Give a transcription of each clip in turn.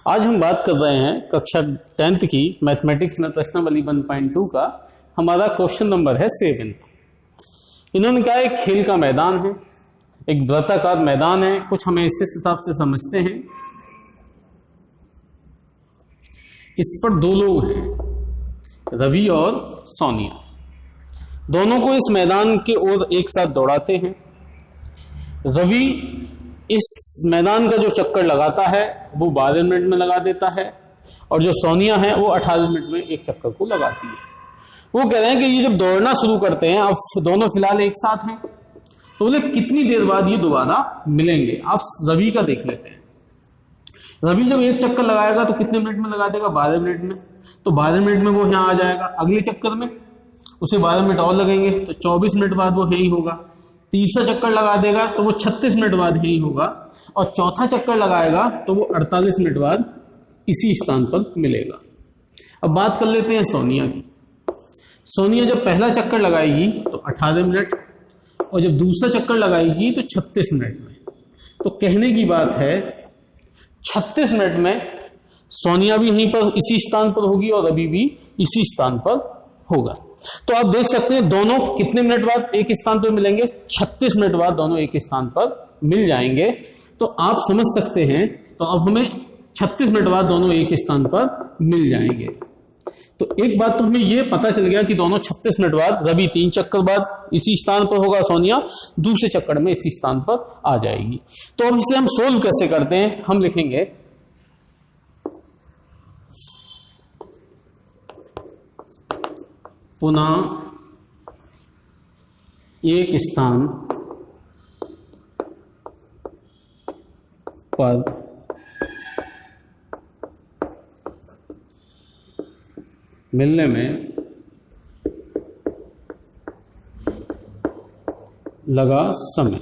आज हम बात कर रहे हैं कक्षा 10th की मैथमेटिक्स में प्रश्नावली 1.2 का। हमारा क्वेश्चन नंबर है 7। इन्होंने कहा एक खेल का मैदान है, एक वृत्ताकार मैदान है, कुछ हमें इस हिसाब से समझते हैं। इस पर दो लोग हैं, रवि और सोनिया। दोनों को इस मैदान के ओर एक साथ दौड़ाते हैं। रवि इस मैदान का जो चक्कर लगाता है वो 12 मिनट में लगा देता है और जो सोनिया है वो 18 मिनट में एक चक्कर को लगाती है। वो कह रहे हैं कि ये जब दौड़ना शुरू करते हैं, अब दोनों फिलहाल एक साथ हैं, तो बोले कितनी देर बाद ये दोबारा मिलेंगे। आप रवि का देख लेते हैं। रवि जब एक चक्कर लगाएगा तो कितने मिनट में लगा देगा? 12 मिनट में। तो 12 मिनट में वो यहाँ आ जाएगा। अगले चक्कर में उसे 12 मिनट और लगेंगे तो 24 मिनट बाद वो यही होगा। तीसरा चक्कर लगा देगा तो वो 36 मिनट बाद यही होगा और चौथा चक्कर लगाएगा तो वो 48 मिनट बाद इसी स्थान पर मिलेगा। अब बात कर लेते हैं सोनिया की। सोनिया जब पहला चक्कर लगाएगी तो 18 मिनट और जब दूसरा चक्कर लगाएगी तो 36 मिनट में। तो कहने की बात है 36 मिनट में सोनिया भी यहीं पर इसी स्थान पर होगी और रवि भी इसी स्थान पर होगा। तो आप देख सकते हैं दोनों कितने मिनट बाद एक स्थान पर मिलेंगे? 36 मिनट बाद दोनों एक स्थान पर मिल जाएंगे। तो आप समझ सकते हैं, तो अब हमें 36 मिनट बाद दोनों एक स्थान पर मिल जाएंगे। तो एक बात तो हमें यह पता चल गया कि दोनों 36 मिनट बाद, रवि 3 चक्कर बाद इसी स्थान पर होगा, सोनिया दूसरे चक्कर में इसी स्थान पर आ जाएगी। तो अब इसे हम सोल्व कैसे करते हैं? हम लिखेंगे पुनः एक स्थान पर मिलने में लगा समय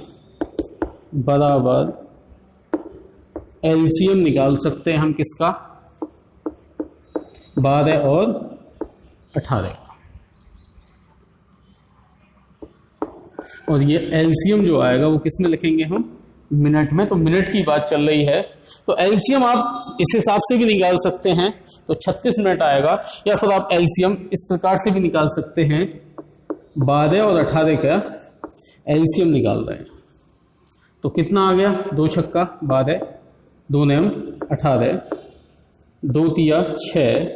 बराबर एलसीएम निकाल सकते हैं हम किसका? 12 और 18। और ये एलसीएम जो आएगा वो किस में लिखेंगे हम? मिनट में। तो मिनट की बात चल रही है तो एलसीएम आप इस हिसाब से भी निकाल सकते हैं, तो 36 मिनट आएगा। या फिर आप एलसीएम इस प्रकार से भी निकाल सकते हैं, 12 और 18 का एलसीएम निकाल रहे हैं तो कितना आ गया? 2 छक्का 12, 2 नेम 18, 2 तिया 6,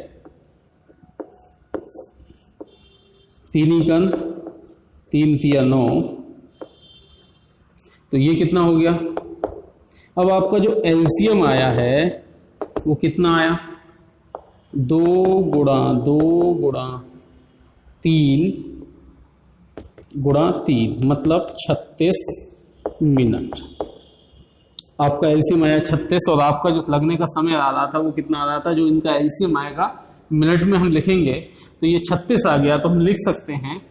3 इकन 3 तिया 9। तो ये कितना हो गया? अब आपका जो एलसीएम आया है वो कितना आया? 2 गुणा 2 गुणा 3 गुणा 3 मतलब 36 मिनट। आपका एलसीएम आया 36 और आपका जो लगने का समय आ रहा था वो कितना आ रहा था? जो इनका एलसीएम आएगा मिनट में हम लिखेंगे तो ये 36 आ गया। तो हम लिख सकते हैं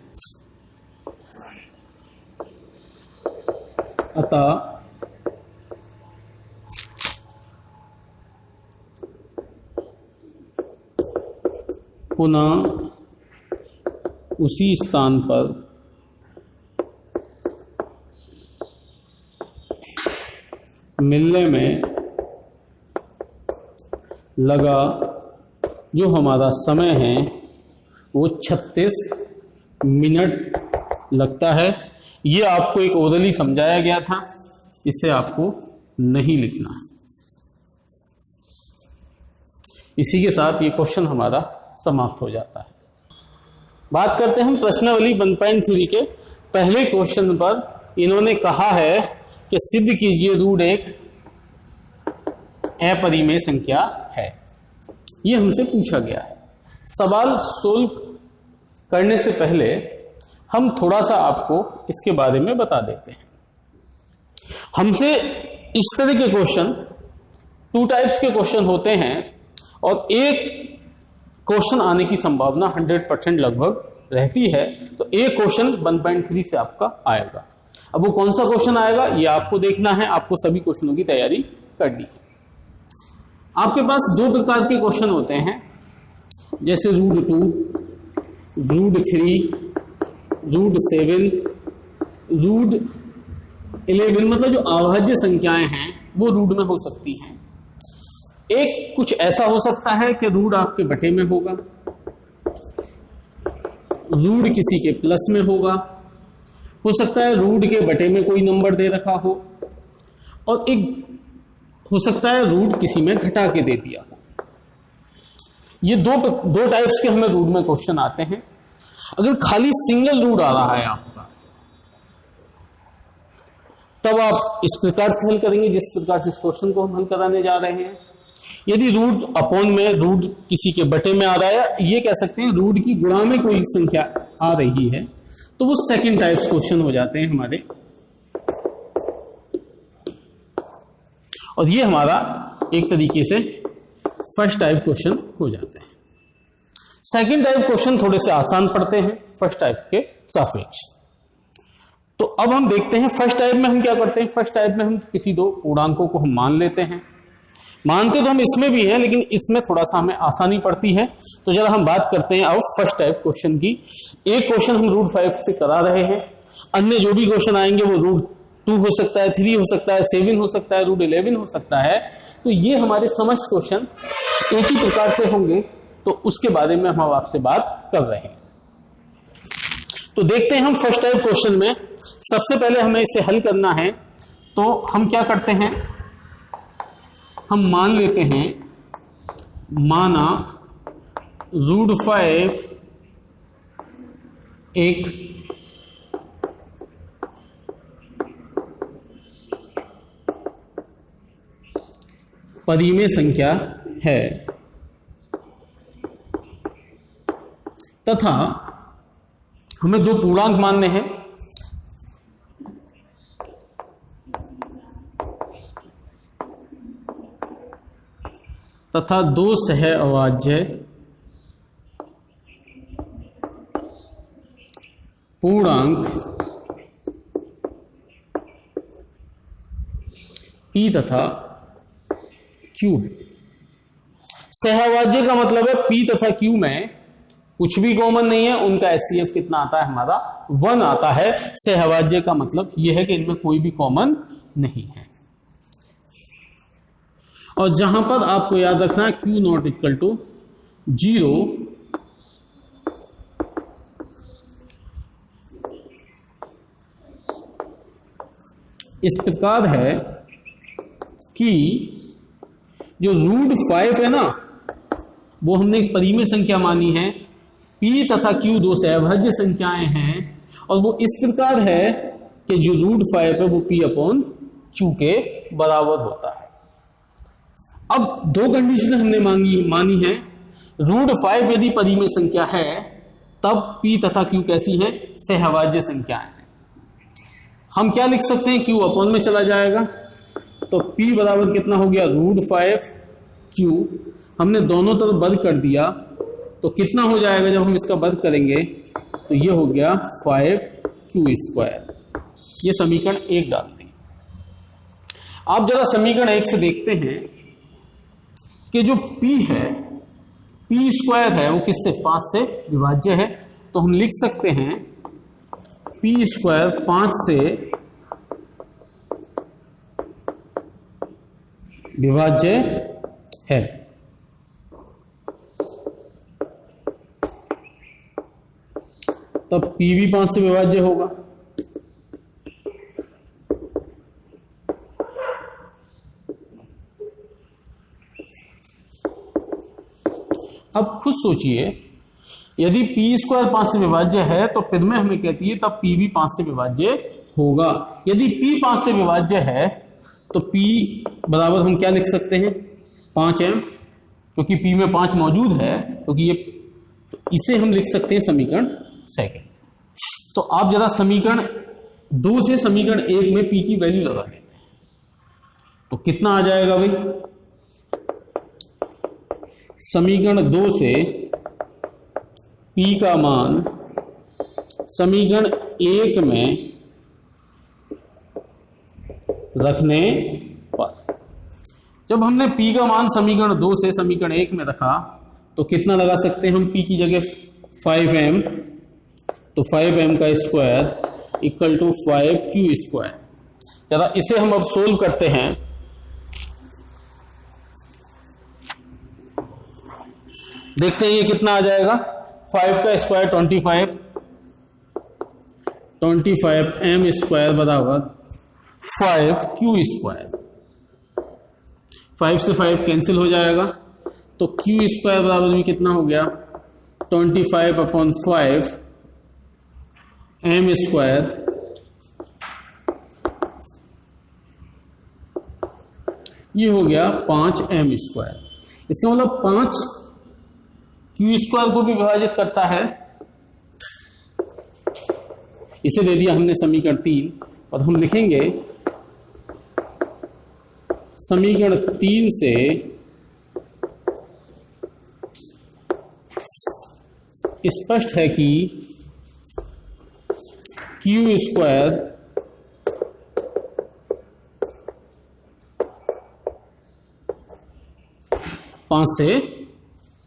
अतः पुनः उसी स्थान पर मिलने में लगा जो हमारा समय है वो 36 मिनट लगता है। ये आपको एक ओरली समझाया गया था, इसे आपको नहीं लिखना है। इसी के साथ ये क्वेश्चन हमारा समाप्त हो जाता है। बात करते हैं हम प्रश्नावली 1.3 के पहले क्वेश्चन पर। इन्होंने कहा है कि सिद्ध कीजिए रूट एक अपरिमेय संख्या है। ये हमसे पूछा गया है। सवाल सोल्व करने से पहले हम थोड़ा सा आपको इसके बारे में बता देते हैं। हमसे इस तरह के क्वेश्चन 2 टाइप्स के क्वेश्चन होते हैं और एक क्वेश्चन आने की संभावना 100% लगभग रहती है। तो एक क्वेश्चन 1.3 से आपका आएगा। अब वो कौन सा क्वेश्चन आएगा ये आपको देखना है, आपको सभी क्वेश्चनों की तैयारी करनी है। आपके पास 2 प्रकार के क्वेश्चन होते हैं, जैसे रूट 2, रूट 3, रूट 7, रूट 11, मतलब जो अभाज्य संख्याएं हैं वो रूट में हो सकती हैं। एक कुछ ऐसा हो सकता है कि रूट आपके बटे में होगा, रूट किसी के प्लस में होगा, हो सकता है रूट के बटे में कोई नंबर दे रखा हो, और एक हो सकता है रूट किसी में घटा के दे दिया हो। ये दो टाइप्स के हमें रूट में क्वेश्चन आते हैं। अगर खाली सिंगल रूट आ रहा है आपका, तब आप इस प्रकार से हल करेंगे जिस प्रकार से इस क्वेश्चन को हम हल कराने जा रहे हैं। यदि रूट अपॉन में रूट किसी के बटे में आ रहा है, ये कह सकते हैं रूट की गुणा में कोई संख्या आ रही है, तो वो सेकंड टाइप्स क्वेश्चन हो जाते हैं हमारे, और ये हमारा एक तरीके से फर्स्ट टाइप क्वेश्चन हो जाते हैं। सेकंड टाइप क्वेश्चन थोड़े से आसान पड़ते हैं फर्स्ट टाइप के सापेक्ष। तो अब हम देखते हैं फर्स्ट टाइप में हम क्या करते हैं। फर्स्ट टाइप में हम किसी दो पूर्णांकों को हम मान लेते हैं, मानते तो हम इसमें भी हैं, लेकिन इसमें थोड़ा सा हमें आसानी पड़ती है। तो जरा हम बात करते हैं अब फर्स्ट टाइप क्वेश्चन की। एक क्वेश्चन हम रूट 5 से करा रहे हैं, अन्य जो भी क्वेश्चन आएंगे वो रूट 2 हो सकता है, 3 हो सकता है, 7 हो सकता है, रूट 11 हो सकता है। तो ये हमारे समझ क्वेश्चन एक ही प्रकार से होंगे, तो उसके बारे में हम आपसे बात कर रहे हैं। तो देखते हैं हम फर्स्ट टाइप क्वेश्चन में सबसे पहले हमें इसे हल करना है। तो हम क्या करते हैं, हम मान लेते हैं, माना रूट 5 एक परिमेय संख्या है तथा हमें दो पूर्णांक मानने हैं। तथा दो सह अभाज्य पूर्णांक P तथा Q है। सहअभाज्य का मतलब है P तथा Q में कुछ भी कॉमन नहीं है, उनका HCF कितना आता है हमारा 1 आता है। सहअभाज्य का मतलब यह है कि इनमें कोई भी कॉमन नहीं है। और जहां पर आपको याद रखना है Q नॉट इक्वल टू 0, इस प्रकार है कि जो रूट 5 है ना, वो हमने एक परिमेय संख्या मानी है। P तथा Q दो सहअभाज्य संख्याएं हैं, और वो इस प्रकार है कि जो रूट 5 है वो P अपॉन Q के बराबर होता है। अब दो कंडीशन हमने मानी है। रूट 5 यदि परिमेय संख्या है, तब P तथा Q कैसी है, सहअभाज्य संख्याएं हैं। हम क्या लिख सकते हैं, Q अपॉन में चला जाएगा, तो P बराबर कितना हो गया, रूट 5 Q। हमने दोनों तरफ वर्ग कर दिया, तो कितना हो जाएगा जब हम इसका वर्ग करेंगे, तो ये हो गया 5Q²। ये समीकरण 1 डालते हैं। आप जरा समीकरण 1 से देखते हैं कि जो P है, P² है, वो किससे, 5 से विभाज्य है। तो हम लिख सकते हैं P² 5 से विभाज्य है। तब P भी 5 से विभाज्य होगा। अब खुद सोचिए, यदि P² 5 से विभाज्य है तो फिर में हमें कहती है तब P भी 5 से विभाज्य होगा। यदि P 5 से विभाज्य है तो P बराबर हम क्या लिख सकते हैं, 5m, क्योंकि P में 5 मौजूद है, क्योंकि ये, तो इसे हम लिख सकते हैं समीकरण 2। तो आप जरा समीकरण 2 से समीकरण 1 में P की वैल्यू लगा देते हैं, तो कितना आ जाएगा भाई। समीकरण 2 से P का मान समीकरण 1 में रखने पर, जब हमने P का मान समीकरण 2 से समीकरण 1 में रखा, तो कितना लगा सकते हैं हम, P की जगह 5m, तो 5m का स्क्वायर इक्वल टू 5Q²। जरा इसे हम अब सोल्व करते हैं। देखते हैं ये कितना आ जाएगा। 5 का स्क्वायर 25, 25 m स्क्वायर बराबर 5q स्क्वायर। 5 से 5 कैंसिल हो जाएगा, तो q स्क्वायर बराबर भी कितना हो गया 25/5 m स्क्वायर। ये हो गया 5m स्क्वायर। इसका मतलब 5 q स्क्वायर को भी विभाजित करता है। इसे दे दिया हमने समीकरण 3, और हम लिखेंगे समीकरण 3 से स्पष्ट है कि q स्क्वायर पांच से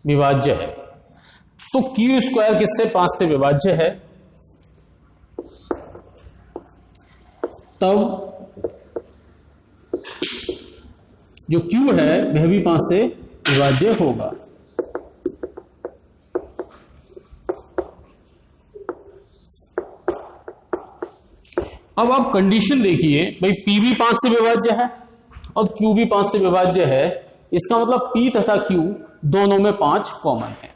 विभाज्य है। तो q स्क्वायर किससे 5 से विभाज्य है, तब जो q है वह भी 5 से विभाज्य होगा। अब आप कंडीशन देखिए भाई, p भी 5 से विभाज्य है और q भी 5 से विभाज्य है। इसका मतलब p तथा q दोनों में 5 कॉमन है।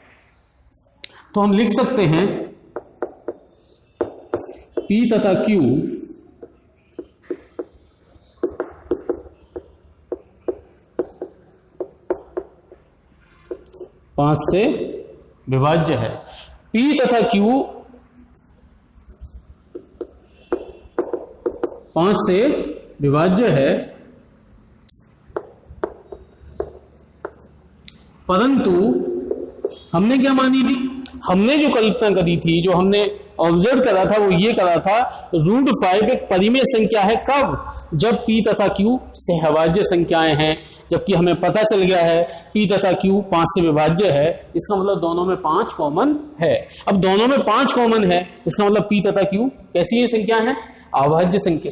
तो हम लिख सकते हैं p तथा q 5 से विभाज्य है। p तथा q 5 से विभाज्य है, परंतु हमने क्या मानी थी, हमने जो कल्पना करी थी, जो हमने ऑब्जर्व करा था, वो ये करा था √5 एक परिमेय संख्या है। कब? जब p तथा q सहभाज्य संख्याएं हैं। जबकि हमें पता चल गया है p तथा q 5 से विभाज्य है, इसका मतलब दोनों में 5 कॉमन है। अब दोनों में 5 कॉमन है, इसका मतलब p तथा q कैसी ये संख्या है, अभाज्य संख्या,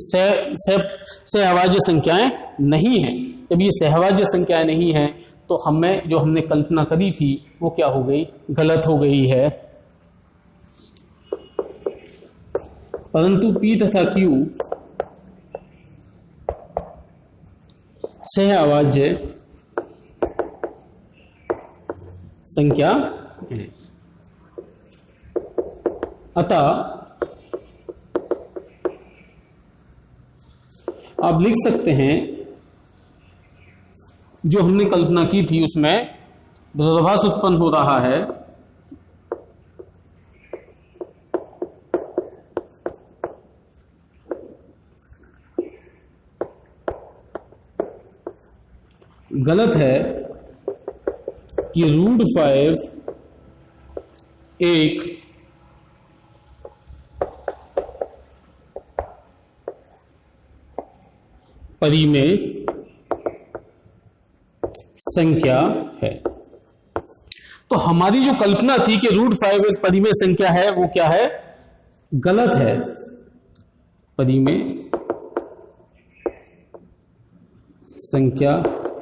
सहभाज्य संख्याएं नहीं है। जब ये सहभाज्य संख्याएं नहीं है तो हमें जो हमने कल्पना करी थी वो क्या हो गई, गलत हो गई है। परंतु p तथा q सहभाज्य संख्या है। अतः आप लिख सकते हैं जो हमने कल्पना की थी उसमें विरोधाभास उत्पन्न हो रहा है। गलत है कि √5 एक परिमेय संख्या है। तो हमारी जो कल्पना थी कि √5 एक परिमेय संख्या है, वो क्या है, गलत है। परिमेय संख्या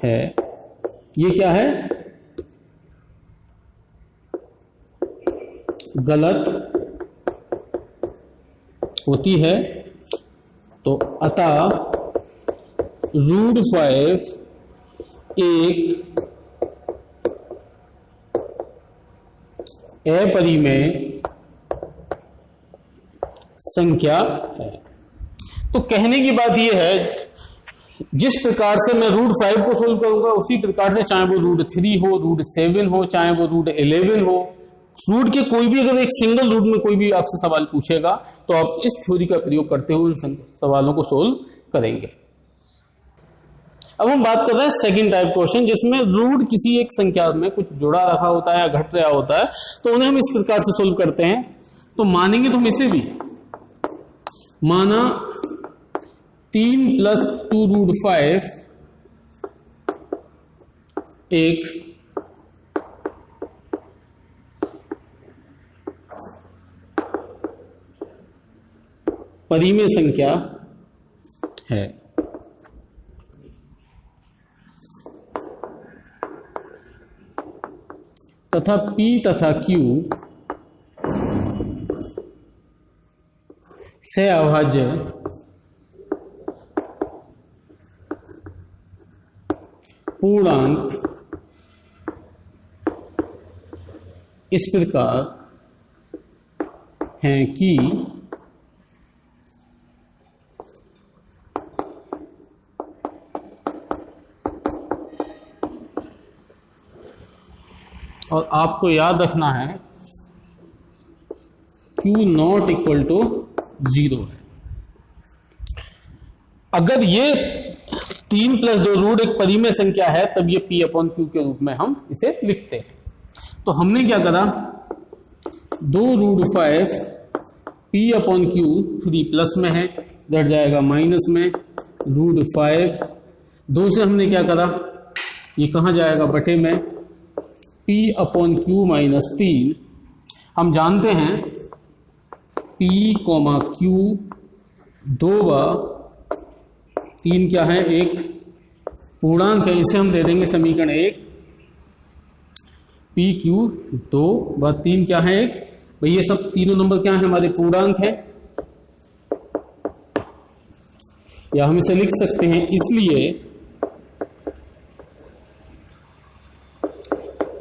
है, ये क्या है, गलत होती है। तो अतः √5 एक अपरिमेय संख्या है। तो कहने की बात यह है, जिस प्रकार से मैं √5 को सोल्व करूंगा उसी प्रकार से, चाहे वो √3 हो, √7 हो, चाहे वो √11 हो, रूट के कोई भी, अगर एक सिंगल रूट में कोई भी आपसे सवाल पूछेगा तो आप इस थ्योरी का प्रयोग करते हुए उन सवालों को सोल्व करेंगे। अब हम बात कर रहे हैं सेकंड टाइप क्वेश्चन, जिसमें रूट किसी एक संख्या में कुछ जुड़ा रखा होता है या घट रहा होता है, तो उन्हें हम इस प्रकार से सोल्व करते हैं। तो मानेंगे तो हम इसे भी, माना 3 + 2√5 एक परिमेय संख्या है। तथा P तथा Q से अभाज्य पूर्णांक इस प्रकार हैं कि और आपको याद रखना है Q नॉट इक्वल टू 0 है। अगर ये 3 + 2 रूट एक परिमेय संख्या है तब ये P अपॉन Q के रूप में हम इसे लिखते हैं। तो हमने क्या करा, 2√5 P अपॉन Q 3 प्लस में है, घट जाएगा माइनस में, √5 2 से हमने क्या करा, ये कहाँ जाएगा बटे में, P अपॉन Q माइनस 3। हम जानते हैं P, Q 2 व 3 क्या है, एक पूर्णांक है, इसे हम दे देंगे समीकरण 1। P Q 2 व 3 क्या है, एक भाई ये सब तीनों नंबर क्या है, हमारे पूर्णांक है, या हम इसे लिख सकते हैं, इसलिए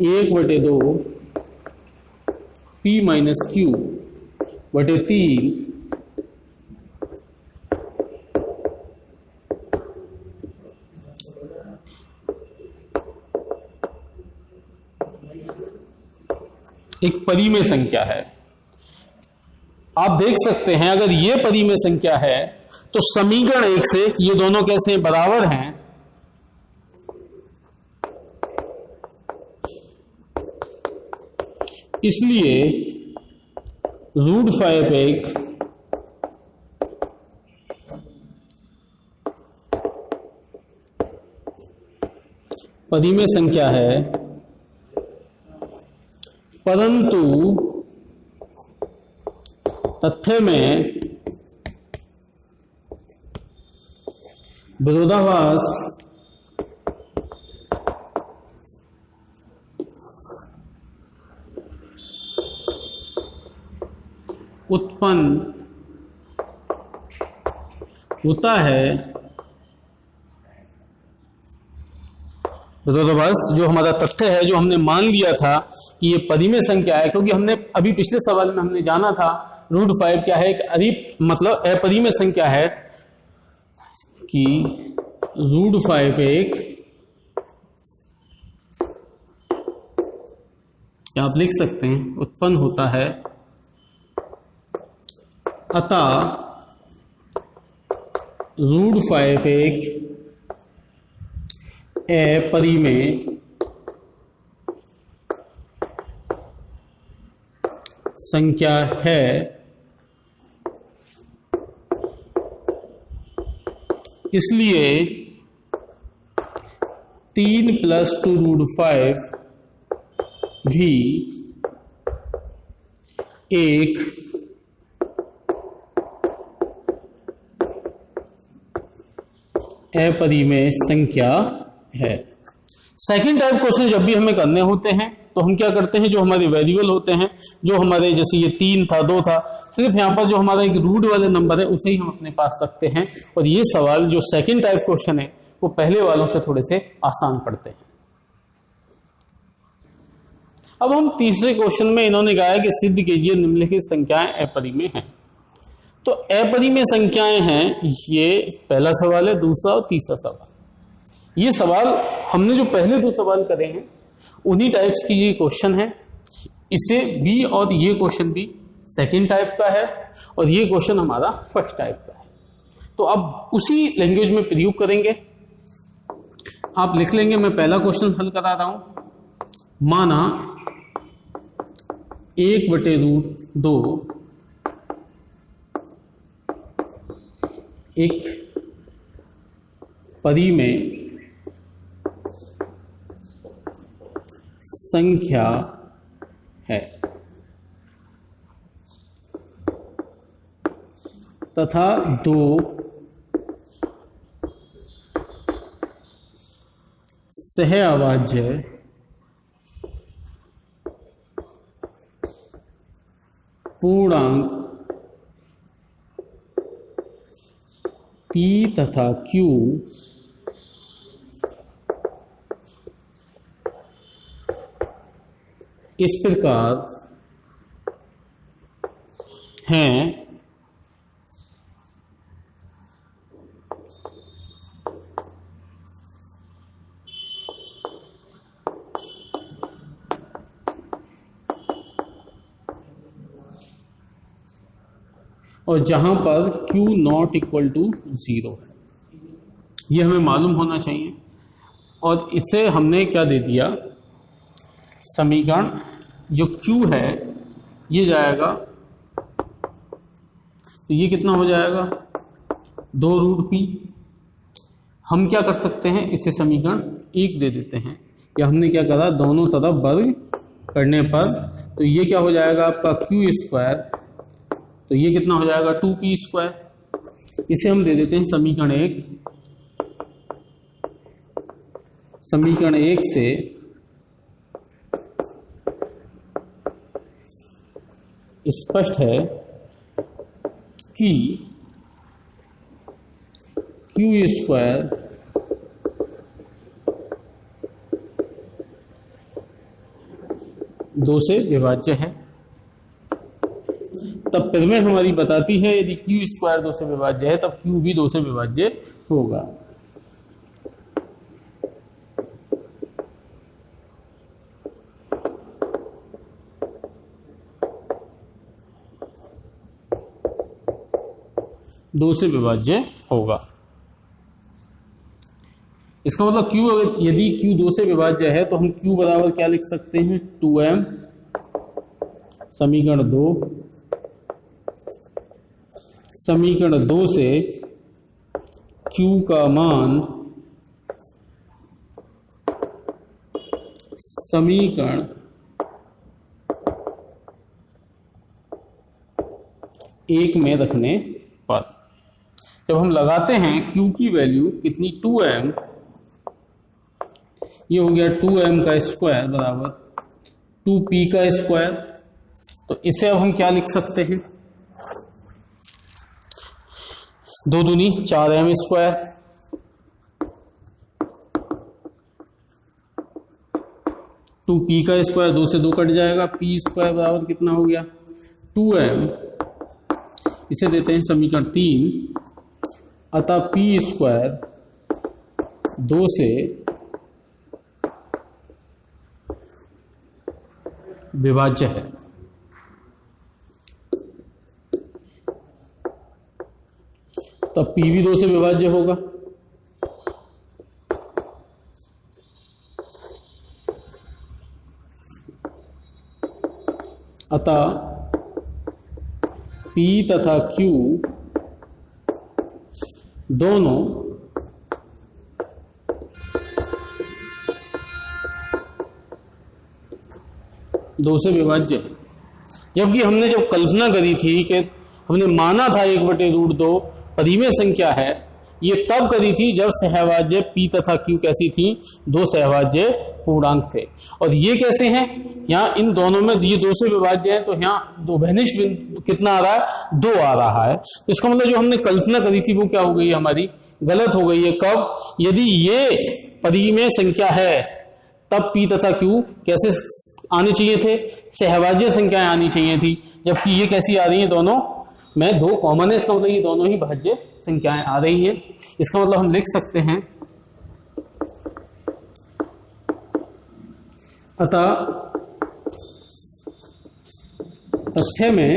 1/2 P माइनस Q बटे 3 एक परिमेय संख्या है। आप देख सकते हैं अगर ये परिमेय संख्या है तो समीकरण 1 से ये दोनों कैसे बराबर हैं, इसलिए √5 एक परिमेय संख्या है, परंतु तथ्य में विरोधाभास उत्पन्न होता है। विरोधाभास जो हमारा तथ्य है, जो हमने मान लिया था कि ये परिमेय संख्या है, क्योंकि हमने अभी पिछले सवाल में हमने जाना था √5 क्या है, एक मतलब अपरिमेय संख्या है, कि √5 एक, आप लिख सकते हैं, उत्पन्न होता है, अतः √5 एक अपरिमेय संख्या है, इसलिए 3 + 2√5 भी एक अपरिमेय संख्या है। सेकंड टाइप क्वेश्चन जब भी हमें करने होते हैं तो हम क्या करते हैं, जो हमारे वेरिएबल होते हैं, जो हमारे जैसे ये 3 था 2 था, सिर्फ यहाँ पर जो हमारा एक रूट वाले नंबर है उसे ही हम अपने पास रखते हैं, और ये सवाल जो सेकंड टाइप क्वेश्चन है वो पहले वालों से थोड़े से आसान पड़ते हैं। अब हम तीसरे क्वेश्चन में इन्होंने कहा है कि सिद्ध कीजिए निम्नलिखित संख्याएं अपरिमेय हैं। तो अपरिमेय संख्याएं हैं, ये पहला सवाल है, दूसरा और तीसरा सवाल। ये सवाल हमने जो पहले 2 सवाल करे हैं उन्हीं टाइप्स की ये क्वेश्चन है। इसे भी, और ये क्वेश्चन भी सेकंड टाइप का है, और ये क्वेश्चन हमारा फर्स्ट टाइप का है। तो अब उसी लैंग्वेज में प्रयोग करेंगे। आप लिख लेंगे, मैं पहला क्वेश्चन हल करा रहा हूं। माना 1/√2 एक परिमेय संख्या है तथा 2 सह अभाज्य पूर्णांक P तथा Q इस प्रकार हैं और जहां पर Q नॉट इक्वल टू 0 है, ये हमें मालूम होना चाहिए। और इसे हमने क्या दे दिया, समीकरण जो Q है ये जाएगा, तो ये कितना हो जाएगा 2√P। हम क्या कर सकते हैं, इसे समीकरण 1 दे देते हैं, या हमने क्या करा, दोनों तरफ वर्ग करने पर तो ये क्या हो जाएगा आपका Q², तो ये कितना हो जाएगा 2P²। इसे हम दे देते हैं समीकरण 1। समीकरण 1 से स्पष्ट है कि Q² 2 से विभाज्य है। तब प्रमेय हमारी बताती है यदि Q² 2 से विभाज्य है तब Q भी 2 से विभाज्य होगा। दो से विभाज्य होगा। इसका मतलब Q, यदि Q 2 से विभाज्य है तो हम Q बराबर क्या लिख सकते हैं, 2m समीकरण 2। समीकरण 2 से Q का मान समीकरण 1 में रखने पर जब हम लगाते हैं Q की वैल्यू कितनी, 2m, ये हो गया 2m का स्क्वायर बराबर 2p का स्क्वायर। तो इसे अब हम क्या लिख सकते हैं, 2 दूनी 4m स्क्वायर, 2p का स्क्वायर 2 से 2 कट जाएगा, p स्क्वायर बराबर कितना हो गया 2m। इसे देते हैं समीकरण 3, अतः p स्क्वायर 2 से विभाज्य है। तब p भी 2 से विभाज्य होगा। अतः P तथा Q दोनों दो से विभाज्य है। जबकि हमने जब कल्पना करी थी कि हमने माना था 1/√2 परिमेय संख्या है, ये तब करी थी जब सहभाज्य P तथा Q कैसी थी, 2 सहभाज्य पूर्णांक थे। और ये कैसे हैं, यहाँ इन दोनों में ये 2 से विभाज्य है, तो यहाँ 2 भैनिश कितना आ रहा है, 2 आ रहा है। तो इसका मतलब जो हमने कल्पना करी थी वो क्या हो गई, हमारी गलत हो गई है। कब, यदि ये परिमेय संख्या है तब P तथा Q कैसे आने चाहिए थे, सहभाज्य संख्याएं आनी चाहिए थी, जबकि ये कैसी आ रही है, दोनों में 2 कॉमन है। इसका मतलब ये दोनों ही भाज्य संख्याएं आ रही है। इसका मतलब हम लिख सकते हैं, अतः तथ्य में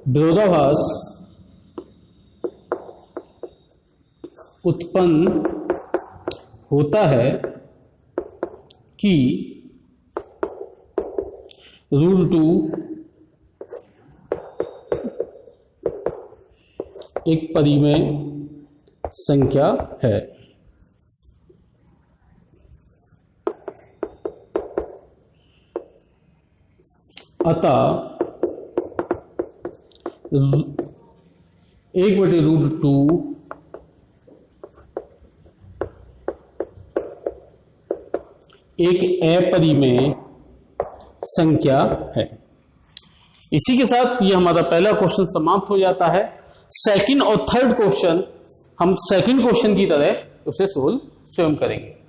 विरोधाभास उत्पन्न होता है कि √2 एक परिमेय संख्या है। अतः 1/√2 एक अपरिमेय संख्या है। इसी के साथ ये हमारा पहला क्वेश्चन समाप्त हो जाता है। सेकंड और थर्ड क्वेश्चन हम सेकंड क्वेश्चन की तरह उसे सोल्व स्वयं करेंगे।